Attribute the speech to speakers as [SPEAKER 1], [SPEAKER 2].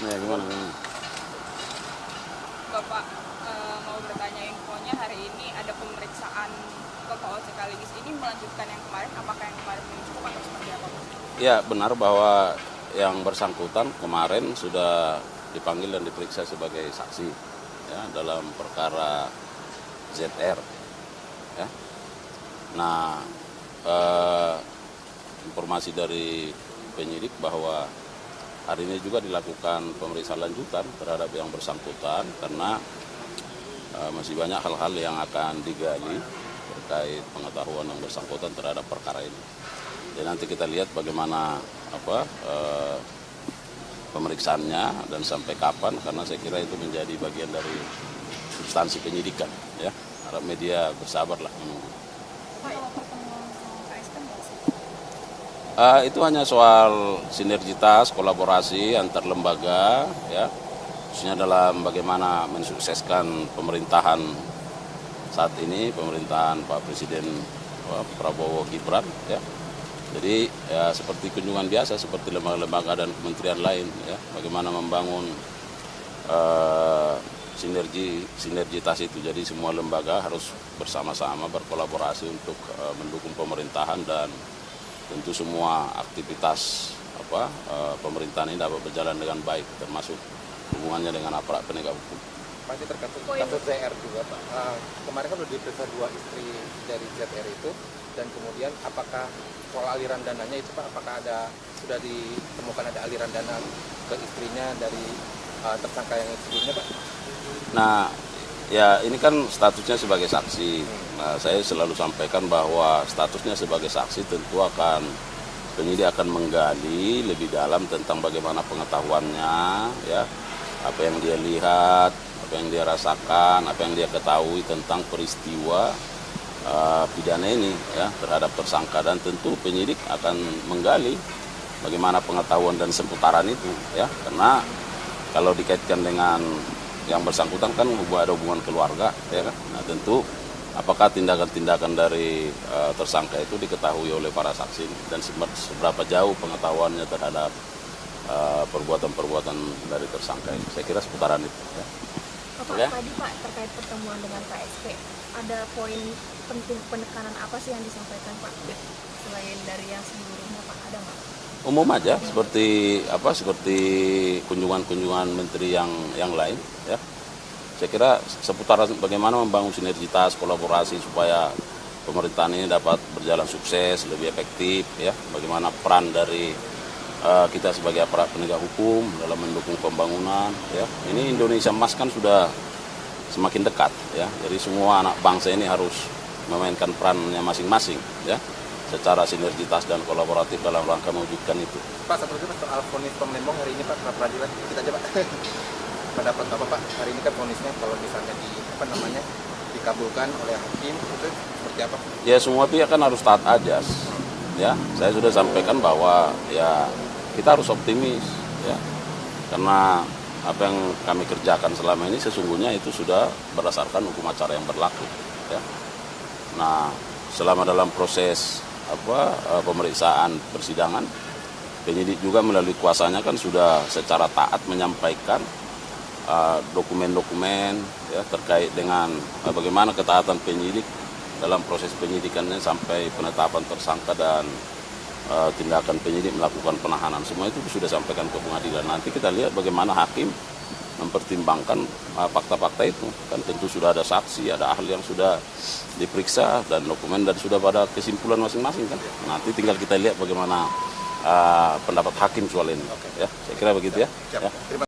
[SPEAKER 1] Ya, gimana?
[SPEAKER 2] Bapak mau bertanya infonya hari ini ada pemeriksaan ke POC Kaligis ini melanjutkan yang kemarin, apakah yang kemarin belum cukup atau seperti apa?
[SPEAKER 1] Ya, benar bahwa yang bersangkutan kemarin sudah dipanggil dan diperiksa sebagai saksi ya, dalam perkara ZR. Ya. Nah, informasi dari penyidik bahwa hari ini juga dilakukan pemeriksaan lanjutan terhadap yang bersangkutan karena masih banyak hal-hal yang akan digali terkait pengetahuan yang bersangkutan terhadap perkara ini. Jadi nanti kita lihat bagaimana pemeriksaannya dan sampai kapan, karena saya kira itu menjadi bagian dari substansi penyidikan. Ya, harap media bersabarlah menunggu. Itu hanya soal sinergitas, kolaborasi antar lembaga, ya, khususnya dalam bagaimana mensukseskan pemerintahan saat ini, pemerintahan Pak Presiden Prabowo Gibran, ya. Jadi ya seperti kunjungan biasa, seperti lembaga-lembaga dan kementerian lain, ya, bagaimana membangun sinergitas itu. Jadi semua lembaga harus bersama-sama berkolaborasi untuk mendukung pemerintahan dan tentu semua aktivitas pemerintahan ini dapat berjalan dengan baik, termasuk hubungannya dengan aparat penegak hukum.
[SPEAKER 3] Pak, ini terkait kasus ZR juga, Pak. Kemarin kan sudah diperiksa 2 istri dari ZR itu, dan kemudian apakah soal aliran dananya itu, Pak, apakah sudah ditemukan ada aliran dana ke istrinya dari tersangka yang sebelumnya, Pak?
[SPEAKER 1] Nah, ya ini kan statusnya sebagai saksi. Nah, saya selalu sampaikan bahwa statusnya sebagai saksi tentu penyidik akan menggali lebih dalam tentang bagaimana pengetahuannya, ya, apa yang dia lihat, apa yang dia rasakan, apa yang dia ketahui tentang peristiwa pidana ini, ya, terhadap tersangka, dan tentu penyidik akan menggali bagaimana pengetahuan dan seputaran itu, ya, karena kalau dikaitkan dengan yang bersangkutan kan ada hubungan keluarga, ya kan. Nah, tentu apakah tindakan-tindakan dari tersangka itu diketahui oleh para saksi dan seberapa jauh pengetahuannya terhadap perbuatan-perbuatan dari tersangka ini. Saya kira seputaran itu, ya.
[SPEAKER 4] Pak,
[SPEAKER 1] Ya?
[SPEAKER 4] tadi Pak terkait pertemuan dengan KSP, ada poin penting penekanan apa sih yang disampaikan Pak? Selain dari yang sebelumnya Pak, ada nggak?
[SPEAKER 1] Umum aja, seperti kunjungan-kunjungan menteri yang lain, ya. Saya kira seputar bagaimana membangun sinergitas, kolaborasi supaya pemerintahan ini dapat berjalan sukses, lebih efektif, ya. Bagaimana peran dari kita sebagai aparat penegak hukum dalam mendukung pembangunan, ya. Ini Indonesia Emas kan sudah semakin dekat, ya. Jadi semua anak bangsa ini harus memainkan perannya masing-masing, ya, secara sinergitas dan kolaboratif dalam rangka mewujudkan itu.
[SPEAKER 3] Pak, satu lagi, Pak, soal vonis Pemlembong hari ini, Pak, pra peradilan, kita aja, Pak. Pendapat Bapak, Pak, hari ini kan vonisnya kalau misalnya dikabulkan oleh hakim, itu seperti apa?
[SPEAKER 1] Ya, semua pihak kan harus taat ajas, ya. Saya sudah sampaikan bahwa ya kita harus optimis, ya, karena apa yang kami kerjakan selama ini sesungguhnya itu sudah berdasarkan hukum acara yang berlaku, ya. Nah, selama dalam proses pemeriksaan persidangan, penyidik juga melalui kuasanya kan sudah secara taat menyampaikan dokumen-dokumen, ya, terkait dengan bagaimana ketaatan penyidik dalam proses penyidikannya sampai penetapan tersangka dan tindakan penyidik melakukan penahanan. Semua itu sudah sampaikan ke pengadilan. Nanti kita lihat bagaimana hakim mempertimbangkan fakta-fakta itu. Kan tentu sudah ada saksi, ada ahli yang sudah diperiksa dan dokumen, dan sudah pada kesimpulan masing-masing kan. Nanti tinggal kita lihat bagaimana pendapat hakim soal ini. Ya, saya kira begitu, ya.
[SPEAKER 3] Siap.
[SPEAKER 1] Ya.
[SPEAKER 3] Terima